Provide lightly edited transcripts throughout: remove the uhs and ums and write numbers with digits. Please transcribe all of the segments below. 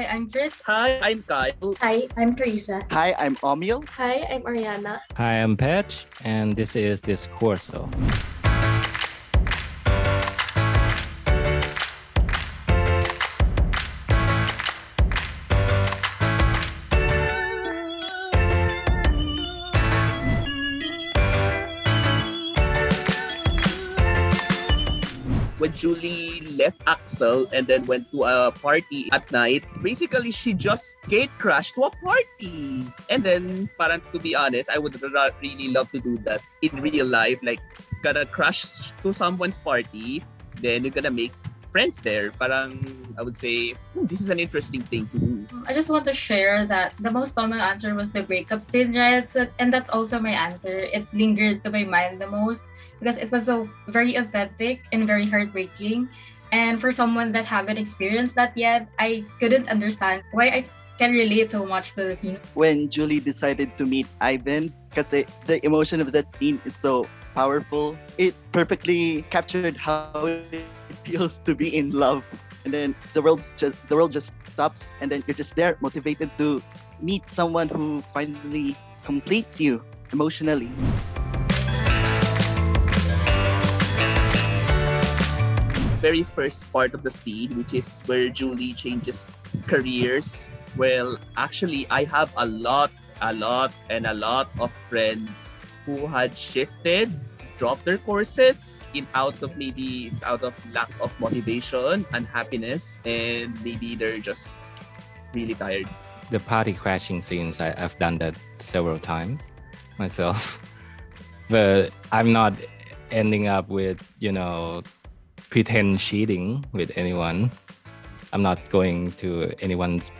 I'm Fritz. Hi, I'm Kyle. Hi, I'm Teresa. Hi, I'm Omil. Hi, I'm Ariana. Hi, I'm Patch, and this is Discourso. When Julie left Axel and then went to a party at night, basically she just gate crashed to a party. And then, parang to be honest, I would really love to do that in real life. Like, gonna crash to someone's party, then you're gonna make friends there. Parang, I would say, this is an interesting thing to do. I just want to share that the most common answer was the breakup scene, right? So, and that's also my answer. It lingered to my mind the most because it was so very authentic and very heartbreaking. And for someone that haven't experienced that yet, I couldn't understand why I can relate so much to the scene. When Julie decided to meet Ivan, kasi the emotion of that scene is so powerful. It perfectly captured how it feels to be in love. And then the world just stops, and then you're just there, motivated to meet someone who finally completes you emotionally. Very first part of the scene, which is where Julie changes careers. Well, actually, I have a lot of friends who had shifted, dropped their courses out of lack of motivation, unhappiness, and maybe they're just really tired. The party crashing scenes, I've done that several times myself. But I'm not ending up with, pretend cheating with anyone. I'm not going to anyone's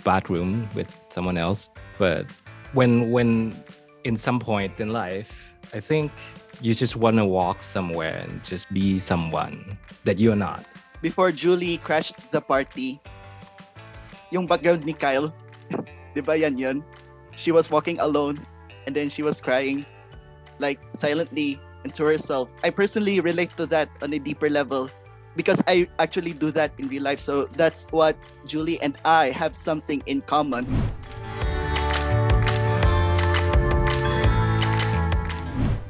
bathroom with someone else. But when in some point in life, I think you just want to walk somewhere and just be someone that you're not. Before Julie crashed the party, yung background ni Kyle, di ba yan yun? She was walking alone and then she was crying, like silently and to herself. I personally relate to that on a deeper level because I actually do that in real life. So that's what Julie and I have something in common.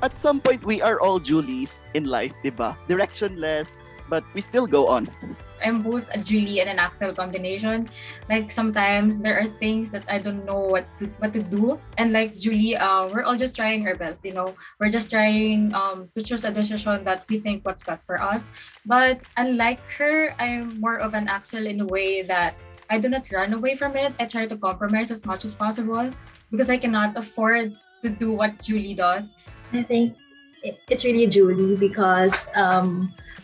At some point, we are all Julies in life, diba? Directionless, but we still go on. I'm both a Julie and an Axel combination. Like sometimes there are things that I don't know what to do. And like Julie, we're all just trying our best, We're just trying to choose a decision that we think what's best for us. But unlike her, I'm more of an Axel in a way that I do not run away from it. I try to compromise as much as possible because I cannot afford to do what Julie does. I think it's really Julie because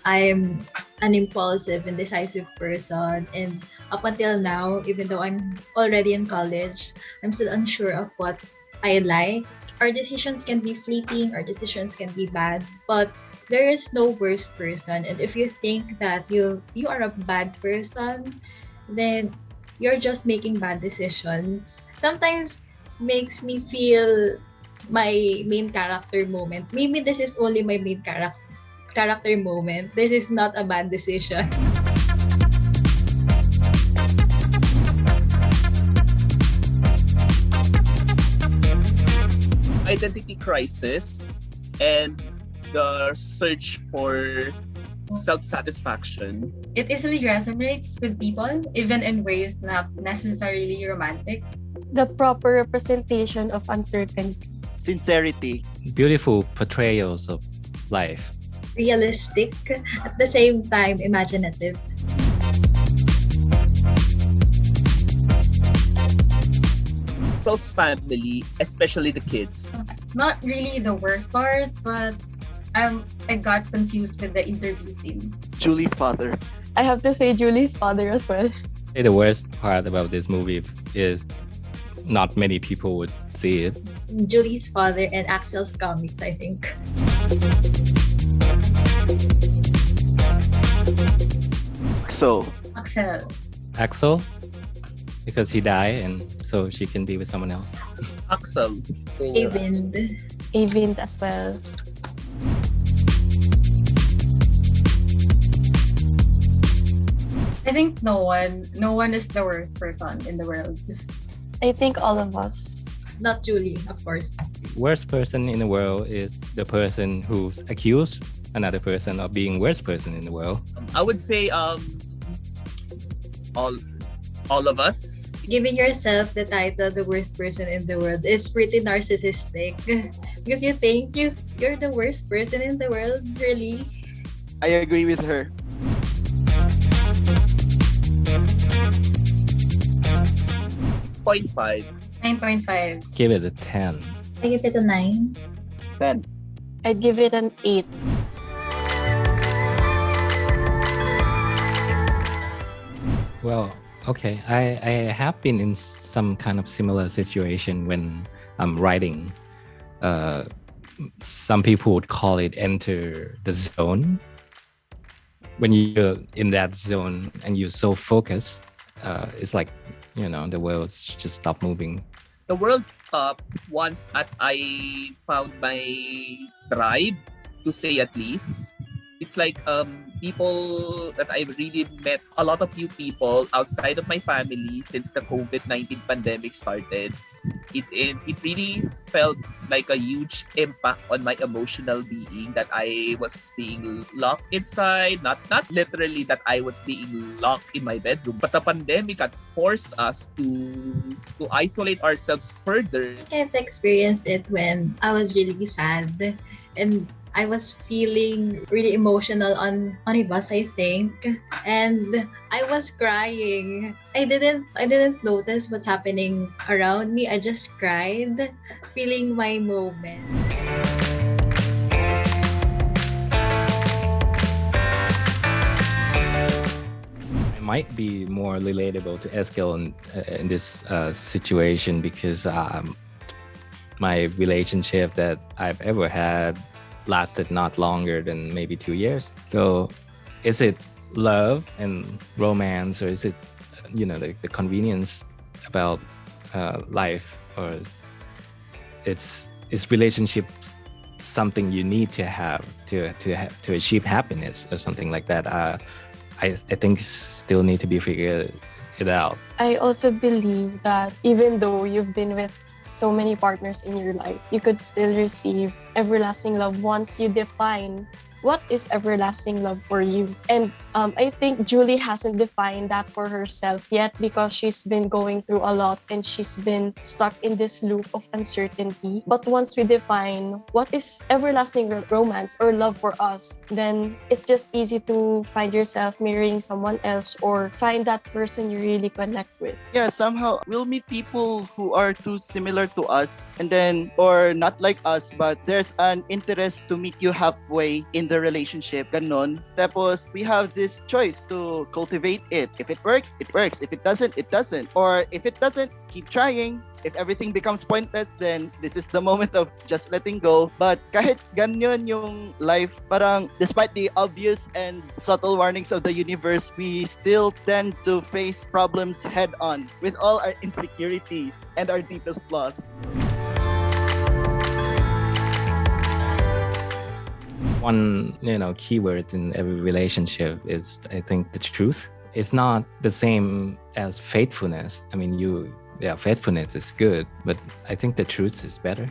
I'm an impulsive and decisive person, and up until now, even though I'm already in college, I'm still unsure of what I like. Our decisions can be fleeting, our decisions can be bad, but there is no worst person. And if you think that you are a bad person, then you're just making bad decisions. Sometimes makes me feel my main character moment. Maybe this is only my main character moment. This is not a bad decision. Identity crisis and the search for self-satisfaction. It easily resonates with people, even in ways not necessarily romantic. The proper representation of uncertainty. Sincerity. Beautiful portrayals of life. Realistic, at the same time imaginative. Axel's family, especially the kids. Not really the worst part, but I got confused with the interview scene. Julie's father. I have to say Julie's father as well. The worst part about this movie is not many people would see it. Julie's father and Axel's comics, I think. So, Axel, because he died and so she can be with someone else. Axel. Avind as well. I think no one is the worst person in the world. I think all of us. Not Julie, of course. Worst person in the world is the person who's accused another person of being worst person in the world. I would say all of us. Giving yourself the title the worst person in the world is pretty narcissistic. Because you think you're the worst person in the world, really? I agree with her. Point five. 9.5. Give it a 10. I give it a 9. 10. I'd give it an 8. Well, okay. I have been in some kind of similar situation when I'm writing. Some people would call it enter the zone. When you're in that zone and you're so focused, it's like, the world's just stop moving. The world stopped once that I found my tribe, to say at least. It's like people that I've really met, a lot of new people outside of my family since the COVID-19 pandemic started. It really felt like a huge impact on my emotional being, that I was being locked inside. Not literally that I was being locked in my bedroom, but the pandemic had forced us to isolate ourselves further. I've experienced it when I was really sad and I was feeling really emotional on a bus, I think, and I was crying. I didn't notice what's happening around me. I just cried, feeling my moment. I might be more relatable to Eskil in this situation because my relationship that I've ever had lasted not longer than maybe 2 years. So is it love and romance, or is it the convenience about life, or is relationship something you need to have to achieve happiness or something like that? I think still need to be figured it out. I also believe that even though you've been with so many partners in your life, you could still receive everlasting love once you define what is everlasting love for you. And I think Julie hasn't defined that for herself yet because she's been going through a lot and she's been stuck in this loop of uncertainty. But once we define what is everlasting romance or love for us, then it's just easy to find yourself marrying someone else or find that person you really connect with. Yeah, somehow we'll meet people who are too similar to us, and then, or not like us, but there's an interest to meet you halfway in the relationship. Ganon. Tapos, we have this choice to cultivate it. If it works, it works. If it doesn't, it doesn't. Or if it doesn't, keep trying. If everything becomes pointless, then this is the moment of just letting go. But kahit ganyan yung life, parang despite the obvious and subtle warnings of the universe, we still tend to face problems head on with all our insecurities and our deepest flaws. One, keyword in every relationship is, I think, the truth. It's not the same as faithfulness. I mean, faithfulness is good, but I think the truth is better.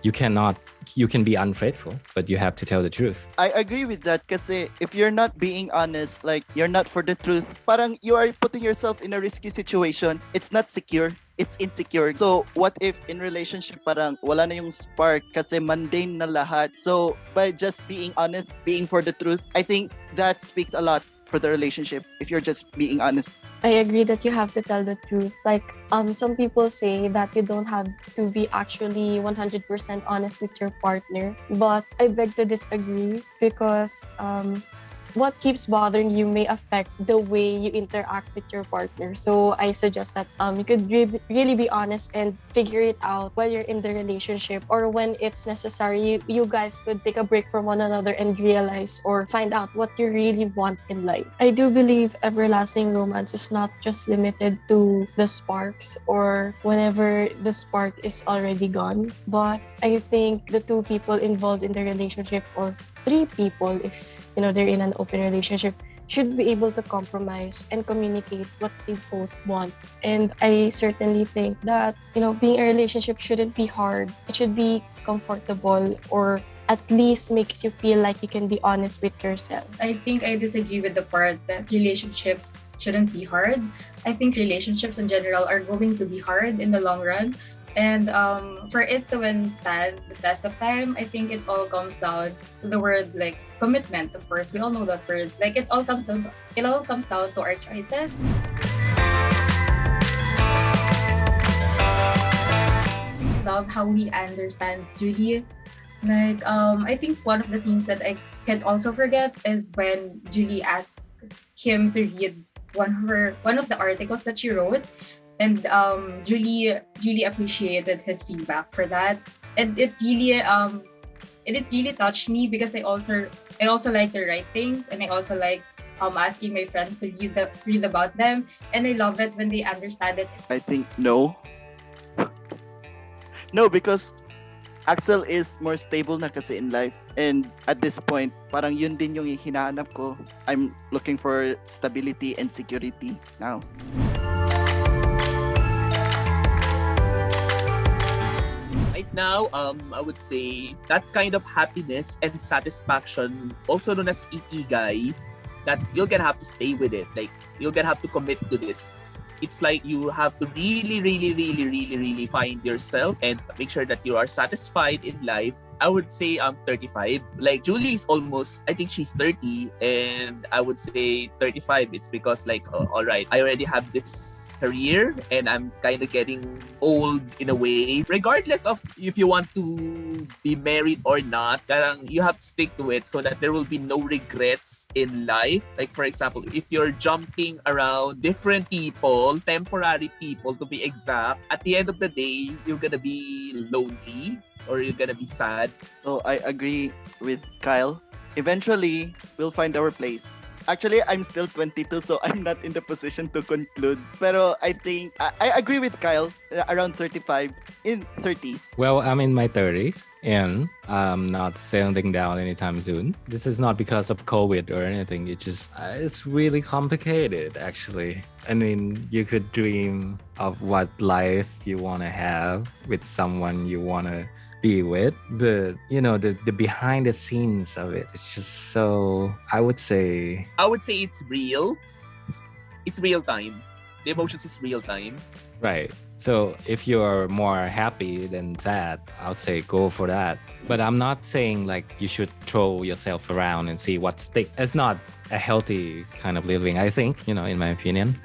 You can be unfaithful, but you have to tell the truth. I agree with that kasi if you're not being honest, like you're not for the truth, parang you are putting yourself in a risky situation. It's not secure. It's insecure. So what if in relationship parang wala na yung spark kasi mundane na lahat. So by just being honest, being for the truth, I think that speaks a lot for the relationship if you're just being honest. I agree that you have to tell the truth. Like, some people say that you don't have to be actually 100% honest with your partner. But I beg to disagree because what keeps bothering you may affect the way you interact with your partner. So I suggest that you could really be honest and figure it out while you're in the relationship, or when it's necessary, you guys could take a break from one another and realize or find out what you really want in life. I do believe everlasting romance is not just limited to the sparks or whenever the spark is already gone, but I think the two people involved in the relationship, or three people if they're in an open relationship, should be able to compromise and communicate what they both want. And I certainly think that, being in a relationship shouldn't be hard. It should be comfortable, or at least makes you feel like you can be honest with yourself. I think I disagree with the part that relationships shouldn't be hard. I think relationships in general are going to be hard in the long run. And for it to withstand the test of time, I think it all comes down to the word like commitment. Of course, we all know that word. Like it all comes down to our choices. Love how he understands Julie. Like I think one of the scenes that I can't also forget is when Julie asked him to read one of the articles that she wrote, and Julie really appreciated his feedback for that, and it really touched me because I also like to write things, and I also like asking my friends to read about them, and I love it when they understand it. I think no. No, because Axel is more stable na kasi in life. And at this point, parang yun din yung hinahanap ko. I'm looking for stability and security now. Right now, I would say that kind of happiness and satisfaction, also known as ikigai, that you're gonna have to stay with it. Like, you're gonna have to commit to this. It's like you have to really find yourself and make sure that you are satisfied in life. I would say I'm 35. Like Julie is almost, I think she's 30, and I would say 35. It's because like, all right, I already have this career and I'm kind of getting old in a way. Regardless of if you want to be married or not, you have to stick to it so that there will be no regrets in life. Like for example, if you're jumping around different people, temporary people to be exact, at the end of the day, you're gonna be lonely or you're gonna be sad. So I agree with Kyle. Eventually, we'll find our place. Actually, I'm still 22, so I'm not in the position to conclude. Pero I think, I agree with Kyle, around 35, in 30s. Well, I'm in my 30s and I'm not settling down anytime soon. This is not because of COVID or anything. It's really complicated, actually. I mean, you could dream of what life you want to have with someone you want to be with, but the behind the scenes of it's just so, I would say it's real. It's real time. The emotions is real time. Right. So if you're more happy than sad, I'll say go for that. But I'm not saying like you should throw yourself around and see what sticks. It's not a healthy kind of living, I think, in my opinion.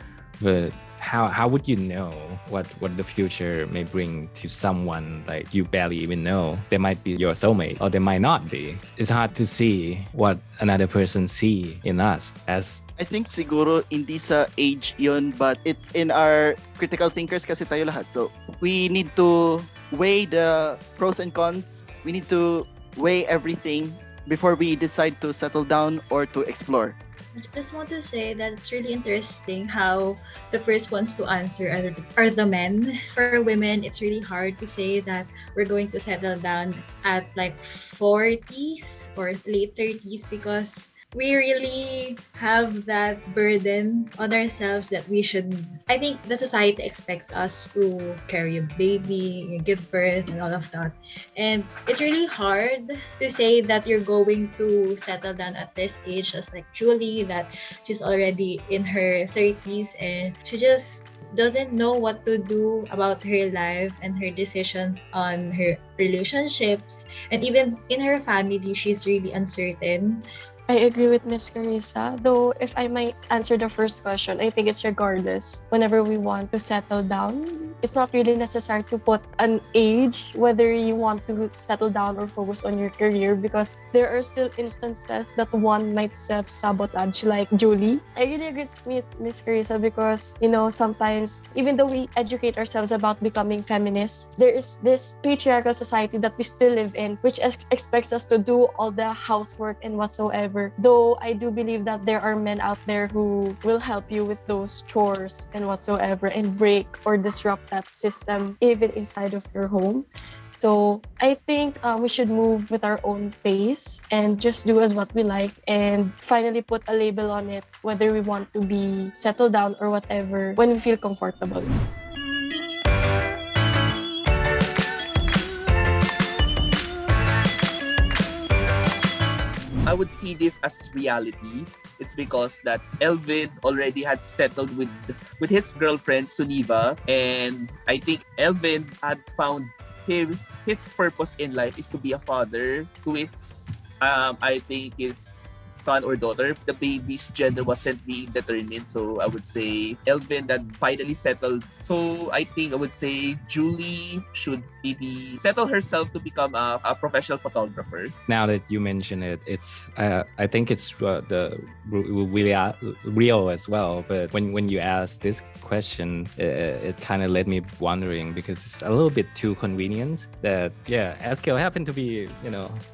But how would you know what the future may bring to someone like you barely even know? They might be your soulmate or they might not be. It's hard to see what another person see in us as. I think siguro hindi sa age yun, but it's in our critical thinkers kasi tayo lahat. So we need to weigh the pros and cons. We need to weigh everything before we decide to settle down or to explore. I just want to say that it's really interesting how the first ones to answer are the men. For women, it's really hard to say that we're going to settle down at like 40s or late 30s because we really have that burden on ourselves that we should. I think the society expects us to carry a baby, give birth, and all of that. And it's really hard to say that you're going to settle down at this age, just like Julie, that she's already in her 30s and she just doesn't know what to do about her life and her decisions on her relationships. And even in her family, she's really uncertain. I agree with Miss Carissa. Though, if I might answer the first question, I think it's regardless. Whenever we want to settle down, it's not really necessary to put an age, whether you want to settle down or focus on your career, because there are still instances that one might self-sabotage, like Julie. I really agree with Miss Carissa because, sometimes, even though we educate ourselves about becoming feminists, there is this patriarchal society that we still live in, which expects us to do all the housework and whatsoever. Though I do believe that there are men out there who will help you with those chores and whatsoever and break or disrupt that system even inside of your home. So I think we should move with our own pace and just do as what we like and finally put a label on it, whether we want to be settled down or whatever, when we feel comfortable. I would see this as reality. It's because that Elvin already had settled with his girlfriend Suniva, and I think Elvin had found his purpose in life is to be a father to his I think his son or daughter. The baby's gender wasn't being determined, so I would say Elvin that finally settled. So I think I would say Julie should maybe settle herself to become a professional photographer. Now that you mention it, it's I think it's real as well. But when you ask this question, it kind of led me wondering because it's a little bit too convenient that Eskill happened to be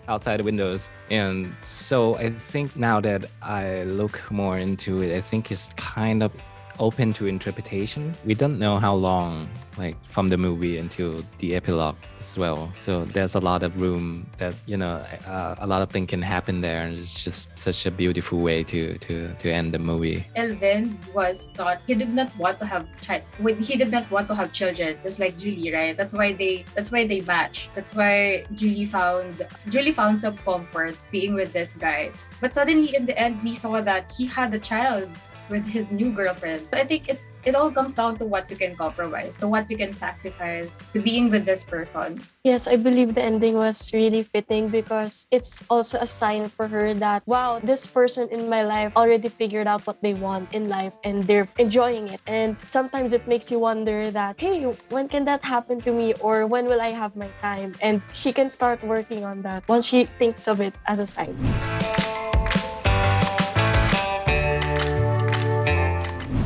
outside the windows, and so I think now that I look more into it, I think it's kind of open to interpretation. We don't know how long, like from the movie until the epilogue as well. So there's a lot of room that a lot of things can happen there, and it's just such a beautiful way to end the movie. Elvin was taught he did not want to have he did not want to have children, just like Julie, right? That's why they matched. That's why Julie found some comfort being with this guy. But suddenly in the end, we saw that he had a child with his new girlfriend. So I think it all comes down to what you can compromise, to what you can sacrifice, to being with this person. Yes, I believe the ending was really fitting because it's also a sign for her that, wow, this person in my life already figured out what they want in life and they're enjoying it. And sometimes it makes you wonder that, hey, when can that happen to me, or when will I have my time? And she can start working on that once she thinks of it as a sign.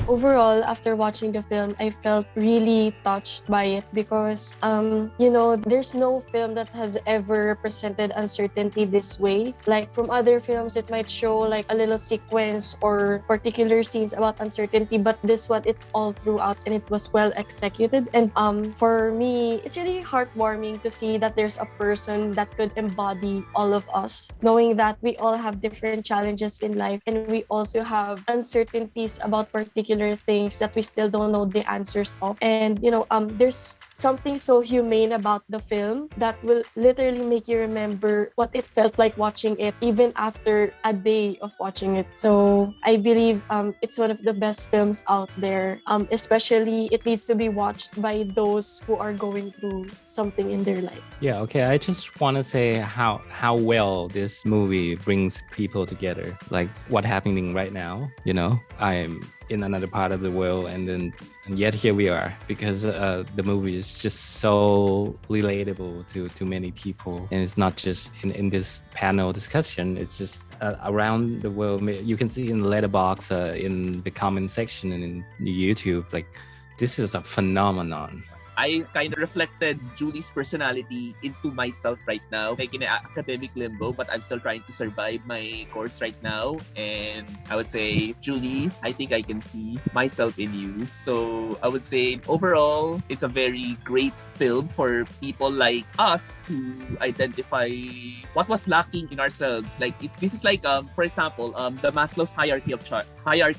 Overall, after watching the film, I felt really touched by it because, there's no film that has ever represented uncertainty this way. Like from other films, it might show like a little sequence or particular scenes about uncertainty, but this one, it's all throughout and it was well executed. And for me, it's really heartwarming to see that there's a person that could embody all of us, knowing that we all have different challenges in life and we also have uncertainties about particular things that we still don't know the answers of. And there's something so humane about the film that will literally make you remember what it felt like watching it even after a day of watching it. So I believe it's one of the best films out there, especially it needs to be watched by those who are going through something in their life. Yeah, okay. I just want to say how well this movie brings people together. Like what's happening right now, I'm in another part of the world, and yet here we are because the movie is just so relatable to many people, and it's not just in this panel discussion. It's just around the world. You can see in the letterbox, in the comment section, and in the YouTube. Like this is a phenomenon. I kind of reflected Julie's personality into myself right now, like in an academic limbo, but I'm still trying to survive my course right now. And I would say, Julie, I think I can see myself in you. So I would say overall, it's a very great film for people like us to identify what was lacking in ourselves. Like if this is like, for example, the Maslow's hierarchy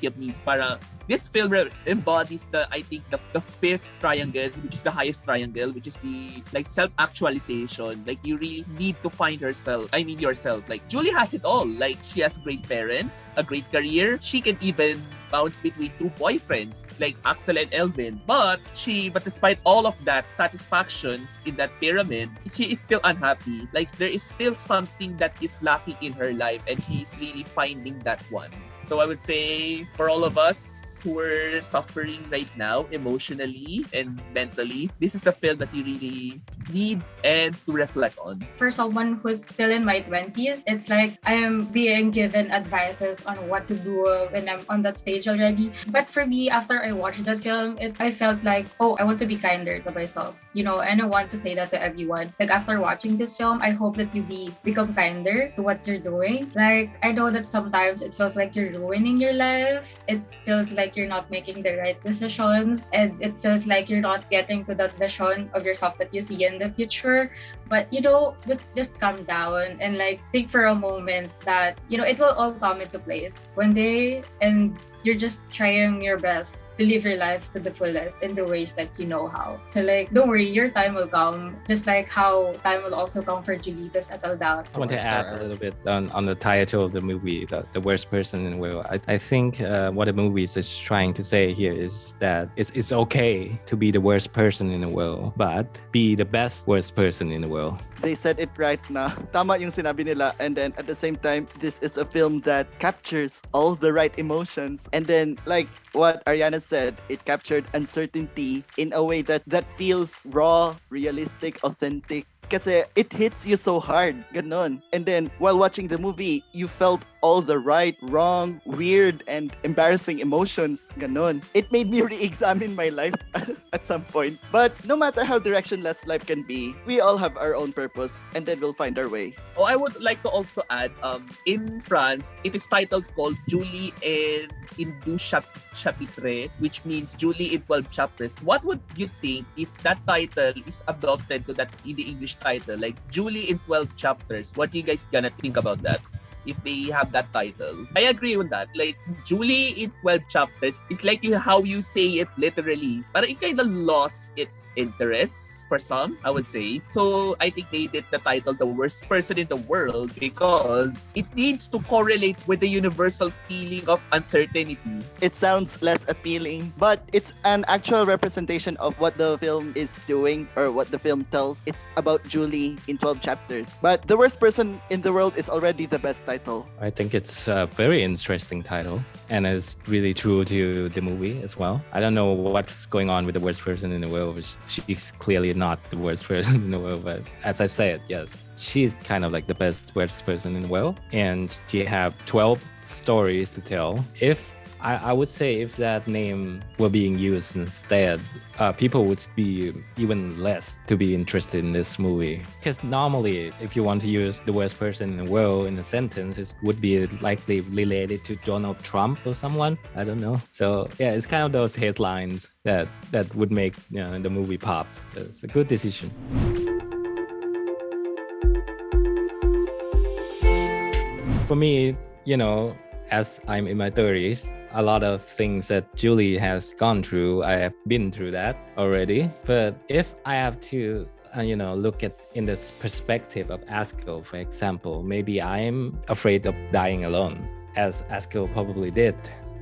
of needs. Para this film embodies the fifth triangle, which is the highest triangle, which is the like self-actualization. Like you really need to find yourself. Like Julie has it all. Like she has great parents, a great career. She can even bounce between two boyfriends like Axel and Elvin. But despite all of that satisfactions in that pyramid, she is still unhappy. Like there is still something that is lacking in her life, and she is really finding that one. So I would say for all of us who are suffering right now emotionally and mentally, this is the film that you really need and to reflect on. For someone who's still in my 20s, it's like I am being given advices on what to do when I'm on that stage already. But for me, after I watched that film, I felt like, oh, I want to be kinder to myself, and I want to say that to everyone. Like after watching this film, I hope that you become kinder to what you're doing. Like I know that sometimes it feels like you're ruining your life. It feels like you're not making the right decisions, and it feels like you're not getting to that vision of yourself that you see in in the future. But just calm down and like think for a moment that it will all come into place one day, and you're just trying your best to live your life to the fullest in the ways that you know how. So like, don't worry, your time will come, just like how time will also come for Julie to settle down. I want to add a little bit on the title of the movie, the worst person in the world. I think what the movie is trying to say here is that it's okay to be the worst person in the world, but be the best worst person in the world. They said it right na. Tama yung sinabi nila. And then at the same time, this is a film that captures all the right emotions. And then like what Ariana said, it captured uncertainty in a way that feels raw, realistic, authentic. Kasi it hits you so hard, ganon. And then while watching the movie, you felt all the right, wrong, weird, and embarrassing emotions, ganon. It made me re-examine my life at some point. But no matter how directionless life can be, we all have our own purpose, and then we'll find our way. Oh, I would like to also add, in France, it is titled called Julie in 12 chapitres, which means Julie in 12 chapters. What would you think if that title is adopted to that in the English title, like Julie in 12 chapters? What you guys gonna think about that? If they have that title, I agree with that. Like Julie in 12 chapters, it's like how you say it literally, but it kind of lost its interest for some, I would say. So I think they did the title "The Worst Person in the World" because it needs to correlate with the universal feeling of uncertainty. It sounds less appealing, but it's an actual representation of what the film is doing or what the film tells. It's about Julie in 12 chapters. But The Worst Person in the World is already the best title. I think it's a very interesting title and is really true to the movie as well. I don't know what's going on with the worst person in the world, which she's clearly not the worst person in the world, but as I've said, yes, she's kind of like the worst person in the world, and she have 12 stories to tell. If I would say if that name were being used instead, people would be even less to be interested in this movie. Because normally, if you want to use the worst person in the world in a sentence, it would be likely related to Donald Trump or someone. I don't know. So yeah, it's kind of those headlines that would make the movie pop. It's a good decision. For me, as I'm in my 30s, a lot of things that Julie has gone through, I have been through that already. But if I have to, look at in this perspective of Asko, for example, maybe I'm afraid of dying alone, as Asko probably did.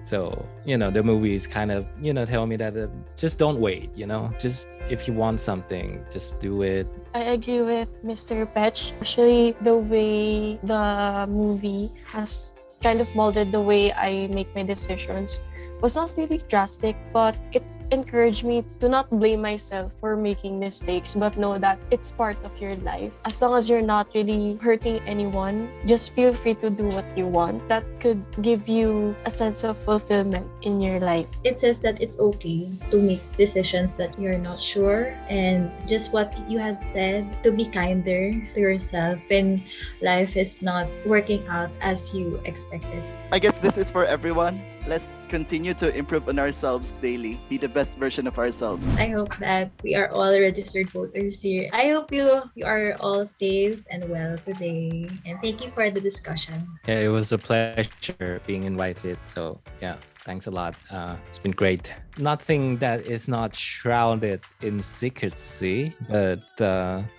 So, the movie is kind of, tell me that just don't wait, just if you want something, just do it. I agree with Mr. Petch. Actually, the way the movie has kind of molded the way I make my decisions was not really drastic, but it encouraged me to not blame myself for making mistakes, but know that it's part of your life. As long as you're not really hurting anyone, just feel free to do what you want. That could give you a sense of fulfillment in your life. It says that it's okay to make decisions that you're not sure, and just what you have said, to be kinder to yourself when life is not working out as you expected. I guess this is for everyone. Let's continue to improve on ourselves daily, be the best version of ourselves. I hope that we are all registered voters here. I hope you are all safe and well today. And thank you for the discussion. Yeah, it was a pleasure being invited. So yeah, thanks a lot. It's been great. Nothing that is not shrouded in secrecy, but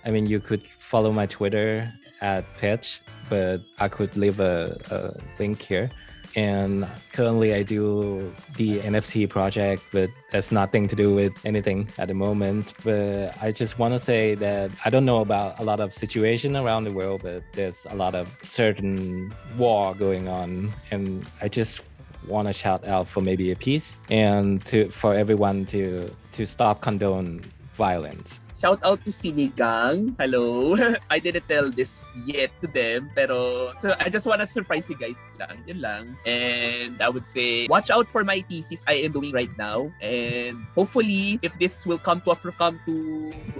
you could follow my Twitter at Pitch, but I could leave a link here. And currently I do the NFT project, but that's nothing to do with anything at the moment. But I just want to say that I don't know about a lot of situation around the world, but there's a lot of certain war going on. And I just want to shout out for maybe a peace and for everyone to stop condone violence. Shout out to Sinigang. Hello. I didn't tell this yet to them, pero so I just wanna surprise you guys lang. Yun lang. And I would say, watch out for my thesis I am doing right now. And hopefully, if this will come to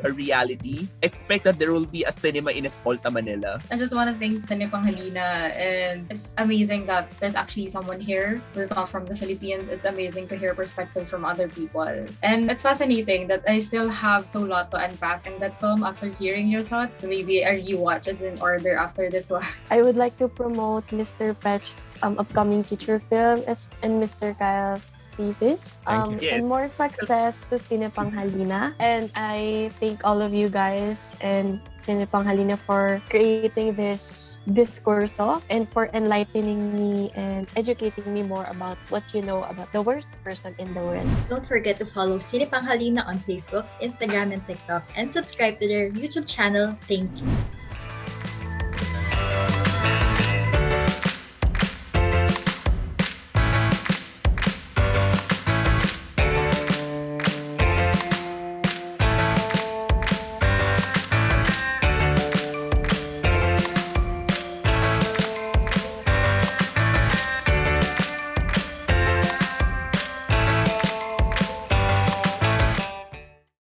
a reality, expect that there will be a cinema in Escolta, Manila. I just want to thank Sinepanghalina, and it's amazing that there's actually someone here who's not from the Philippines. It's amazing to hear perspectives from other people. And it's fascinating that I still have so lot to unpack in that film after hearing your thoughts? Maybe a rewatch is in order after this one. I would like to promote Mr. Petch's upcoming feature film and Mr. Kyle's thesis. Thank you. Yes. And more success to Sinepanghalina. And I thank all of you guys and Sinepanghalina for creating this discourso and for enlightening me and educating me more about what you know about the worst person in the world. Don't forget to follow Sinepanghalina on Facebook, Instagram, and TikTok, and subscribe to their YouTube channel. Thank you.